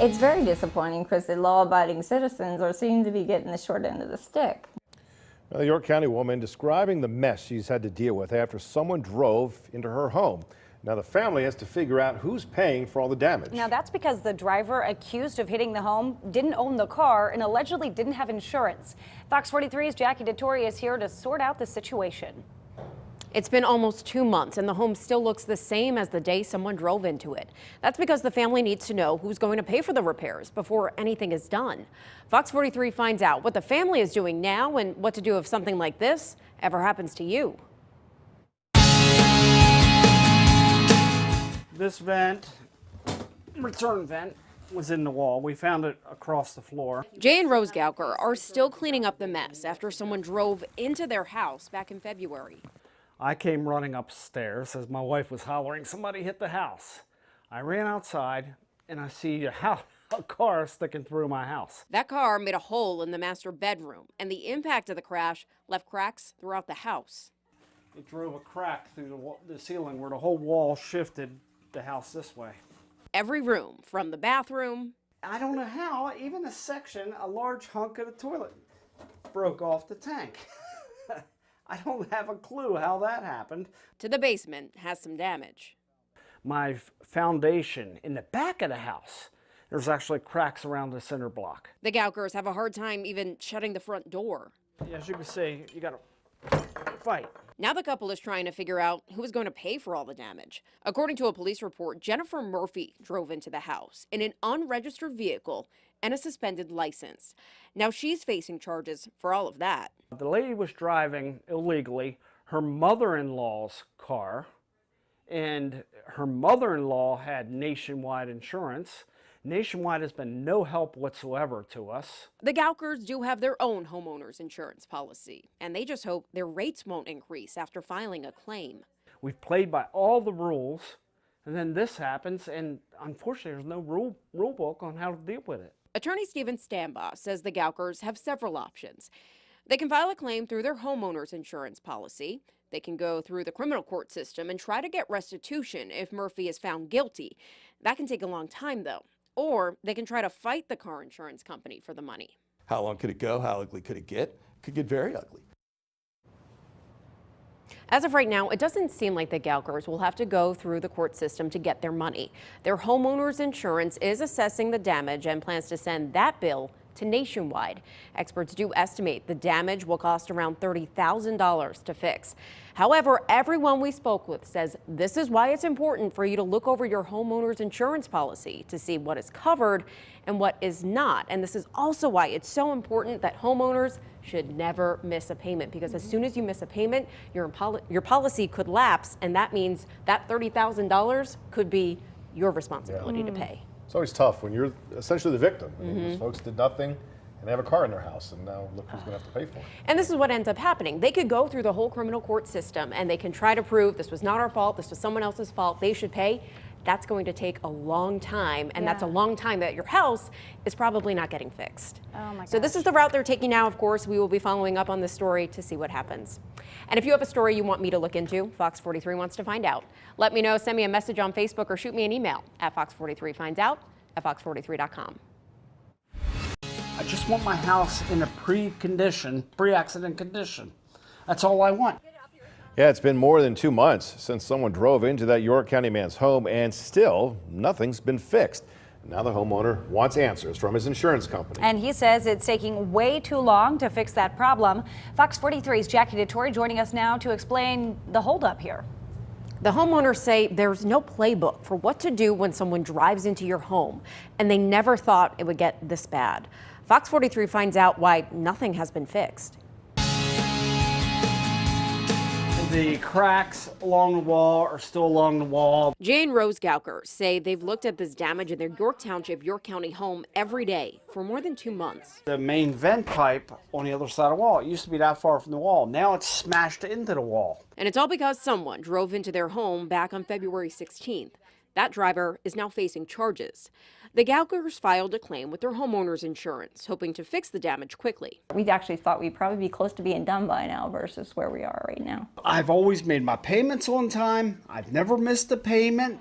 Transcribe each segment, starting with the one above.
It's very disappointing because the law-abiding citizens seem to be getting the short end of the stick. A York County woman describing the mess she's had to deal with after someone drove into her home. Now the family has to figure out who's paying for all the damage. Now that's because the driver accused of hitting the home didn't own the car and allegedly didn't have insurance. Fox 43's Jackie DeTore is here to sort out the situation. It's been almost 2 months and the home still looks the same as the day someone drove into it. That's because the family needs to know who's going to pay for the repairs before anything is done. Fox 43 finds out what the family is doing now and what to do if something like this ever happens to you. This vent, return vent, was in the wall. We found it across the floor. Jay and Rose Gauker are still cleaning up the mess after someone drove into their house back in February. I came running upstairs as my wife was hollering, somebody hit the house. I ran outside and I see a car sticking through my house. That car made a hole in the master bedroom, and the impact of the crash left cracks throughout the house. It drove a crack through the ceiling where the whole wall shifted the house this way. Every room, from the bathroom. I don't know how, even a section, a large hunk of the toilet broke off the tank. I don't have a clue how that happened. To the basement has some damage. My foundation in the back of the house, there's actually cracks around the center block. The Gaukers have a hard time even shutting the front door. As you can see, you gotta fight. Now the couple is trying to figure out who is going to pay for all the damage. According to a police report, Jennifer Murphy drove into the house in an unregistered vehicle and a suspended license. Now she's facing charges for all of that. The lady was driving illegally her mother-in-law's car, and her mother-in-law had nationwide insurance. Nationwide has been no help whatsoever to us. The Gaukers do have their own homeowners insurance policy, and they just hope their rates won't increase after filing a claim. We've played by all the rules, and then this happens, and unfortunately there's no rule book on how to deal with it. Attorney Stephen Stambaugh says the Gaukers have several options. They can file a claim through their homeowner's insurance policy. They can go through the criminal court system and try to get restitution if Murphy is found guilty. That can take a long time, though. Or they can try to fight the car insurance company for the money. How long could it go? How ugly could it get? It could get very ugly. As of right now, it doesn't seem like the Gaukers will have to go through the court system to get their money. Their homeowner's insurance is assessing the damage and plans to send that bill to Nationwide. Experts do estimate the damage will cost around $30,000 to fix. However, everyone we spoke with says this is why it's important for you to look over your homeowner's insurance policy to see what is covered and what is not. And this is also why it's so important that homeowners should never miss a payment, because as soon as you miss a payment, your policy could lapse, and that means that $30,000 could be your responsibility to pay. It's always tough when you're essentially the victim. I mean, these folks did nothing and they have a car in their house, and now look who's going to have to pay for it. And this is what ends up happening. They could go through the whole criminal court system and they can try to prove this was not our fault, this was someone else's fault, they should pay. That's going to take a long time, and that's a long time that your house is probably not getting fixed. Oh my gosh. So this is the route they're taking now. Of course, we will be following up on this story to see what happens. And if you have a story you want me to look into, Fox 43 wants to find out. Let me know, send me a message on Facebook or shoot me an email at fox43finds@fox43.com. I just want my house in a pre-accident condition. That's all I want. Yeah, it's been more than 2 months since someone drove into that York County man's home, and still nothing's been fixed. Now the homeowner wants answers from his insurance company. And he says it's taking way too long to fix that problem. Fox 43's Jackie DeTore joining us now to explain the holdup here. The homeowners say there's no playbook for what to do when someone drives into your home, and they never thought it would get this bad. Fox 43 finds out why nothing has been fixed. The cracks along the wall are still along the wall. Jay and Rose Gauker say they've looked at this damage in their York Township, York County home every day for more than 2 months. The main vent pipe on the other side of the wall, it used to be that far from the wall. Now it's smashed into the wall. And it's all because someone drove into their home back on February 16th. That driver is now facing charges. The Gaukers filed a claim with their homeowner's insurance, hoping to fix the damage quickly. We actually thought we'd probably be close to being done by now versus where we are right now. I've always made my payments on time. I've never missed a payment.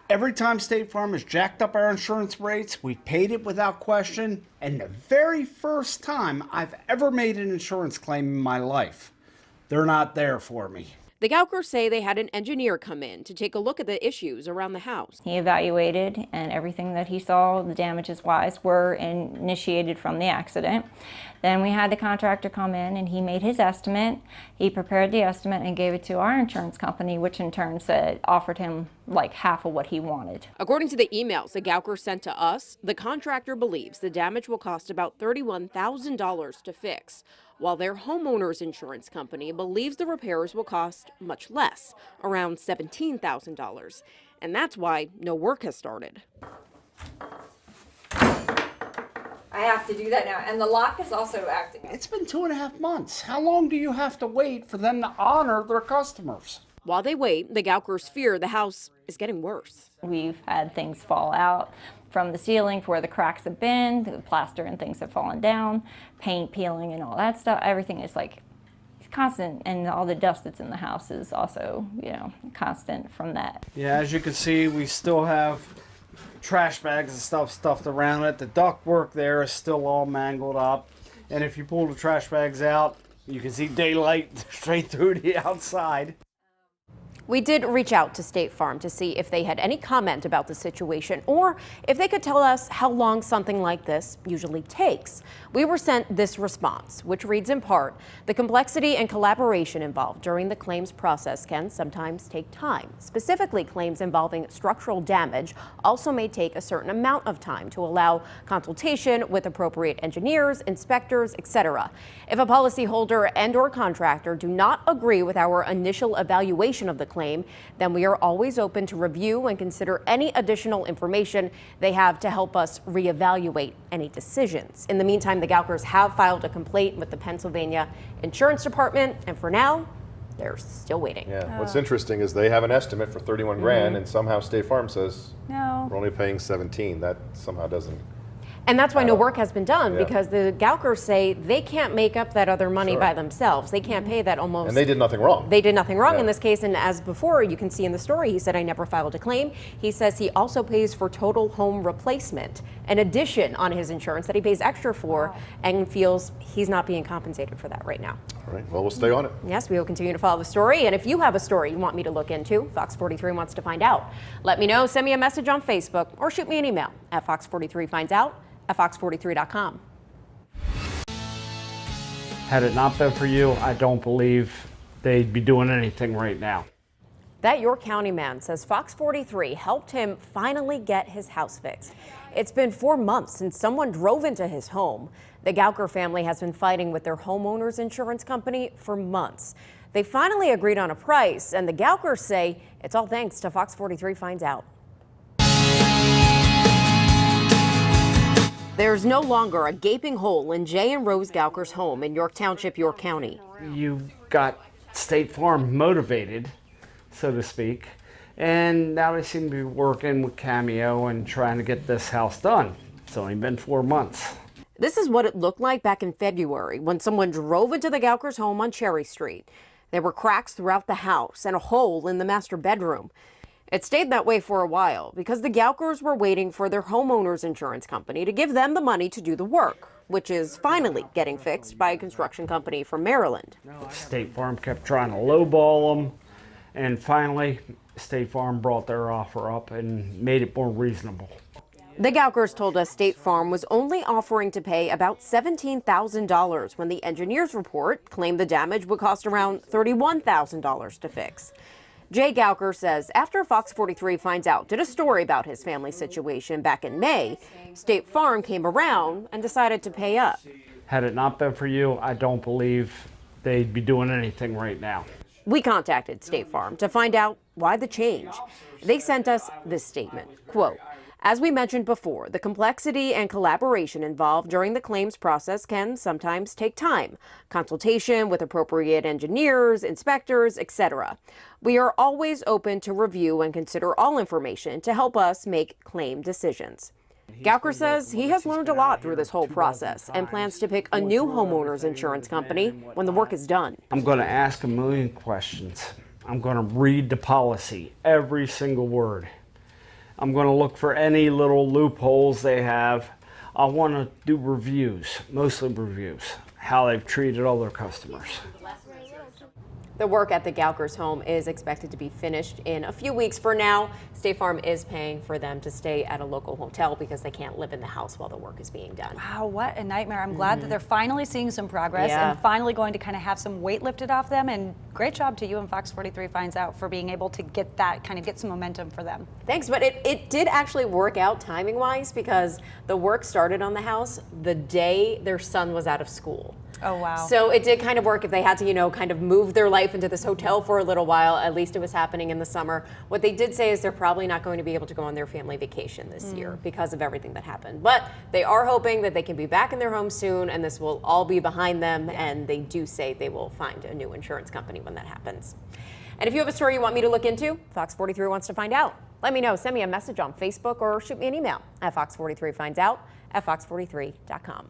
Every time State Farm has jacked up our insurance rates, we paid it without question. And the very first time I've ever made an insurance claim in my life, they're not there for me. The Gaukers say they had an engineer come in to take a look at the issues around the house. He evaluated, and everything that he saw, the damages wise, were initiated from the accident. Then we had the contractor come in and he made his estimate. He prepared the estimate and gave it to our insurance company, which in turn offered him like half of what he wanted. According to the emails the Gaukers sent to us, the contractor believes the damage will cost about $31,000 to fix, while their homeowner's insurance company believes the repairs will cost much less, around $17,000. And that's why no work has started. I have to do that now, and the lock is also acting. It's been 2.5 months. How long do you have to wait for them to honor their customers? While they wait, the Gaukers fear the house is getting worse. We've had things fall out from the ceiling where the cracks have been, the plaster and things have fallen down, paint peeling and all that stuff. Everything is like constant, and all the dust that's in the house is also, constant from that. Yeah, as you can see, we still have trash bags and stuff stuffed around it. The ductwork there is still all mangled up. And if you pull the trash bags out, you can see daylight straight through the outside. We did reach out to State Farm to see if they had any comment about the situation or if they could tell us how long something like this usually takes. We were sent this response, which reads in part, the complexity and collaboration involved during the claims process can sometimes take time. Specifically, claims involving structural damage also may take a certain amount of time to allow consultation with appropriate engineers, inspectors, etc. If a policyholder and/or contractor do not agree with our initial evaluation of the claim, then we are always open to review and consider any additional information they have to help us reevaluate any decisions. In the meantime, the Gaukers have filed a complaint with the Pennsylvania Insurance Department, and for now, they're still waiting. Yeah, what's interesting is they have an estimate for 31 grand, and somehow State Farm says No. we're only paying 17. That somehow doesn't. And that's why no work has been done, Yeah. because the Gaukers say they can't make up that other money by themselves. They can't pay that almost. And they did nothing wrong. They did nothing wrong Yeah. in this case, and as before, you can see in the story, he said, I never filed a claim. He says he also pays for total home replacement, an addition on his insurance that he pays extra for, and feels he's not being compensated for that right now. All right, well, we'll stay on it. Yes, we will continue to follow the story, and if you have a story you want me to look into, Fox 43 wants to find out. Let me know, send me a message on Facebook, or shoot me an email at fox43finds at fox43.com. Had it not been for you, I don't believe they'd be doing anything right now. That York County man says Fox 43 helped him finally get his house fixed. It's been 4 months since someone drove into his home. The Gauker family has been fighting with their homeowner's insurance company for months. They finally agreed on a price, and the Gaukers say it's all thanks to Fox 43 Finds Out. There's no longer a gaping hole in Jay and Rose Gauker's home in York Township, York County. You got State Farm motivated, so to speak, and now they seem to be working with Cameo and trying to get this house done. It's only been 4 months. This is what it looked like back in February when someone drove into the Gaukers' home on Cherry Street. There were cracks throughout the house and a hole in the master bedroom. It stayed that way for a while because the Gaukers were waiting for their homeowner's insurance company to give them the money to do the work, which is finally getting fixed by a construction company from Maryland. State Farm kept trying to lowball them, and finally State Farm brought their offer up and made it more reasonable. The Gaukers told us State Farm was only offering to pay about $17,000 when the engineer's report claimed the damage would cost around $31,000 to fix. Jay Gauker says after Fox 43 Finds Out did a story about his family situation back in May, State Farm came around and decided to pay up. Had it not been for you, I don't believe they'd be doing anything right now. We contacted State Farm to find out why the change. They sent us this statement, quote, as we mentioned before, the complexity and collaboration involved during the claims process can sometimes take time. Consultation with appropriate engineers, inspectors, etc. We are always open to review and consider all information to help us make claim decisions. Gauker says he has learned a lot through this whole process and plans to pick a new homeowner's insurance company when the work is done. I'm going to ask a million questions. I'm going to read the policy, every single word. I'm going to look for any little loopholes they have. I want to do reviews, mostly reviews, how they've treated all their customers. The work at the Galkers home is expected to be finished in a few weeks. For now, State Farm is paying for them to stay at a local hotel because they can't live in the house while the work is being done. Wow, what a nightmare. I'm glad that they're finally seeing some progress Yeah. and finally going to kind of have some weight lifted off them. And great job to you and Fox 43 Finds Out for being able to get that, kind of get some momentum for them. Thanks, but it did actually work out timing-wise because the work started on the house the day their son was out of school. Oh, wow. So it did kind of work if they had to, you know, kind of move their life into this hotel for a little while. At least it was happening in the summer. What they did say is they're probably not going to be able to go on their family vacation this year because of everything that happened. But they are hoping that they can be back in their home soon and this will all be behind them. And they do say they will find a new insurance company when that happens. And if you have a story you want me to look into, Fox 43 wants to find out. Let me know. Send me a message on Facebook or shoot me an email at fox43findout@fox43.com.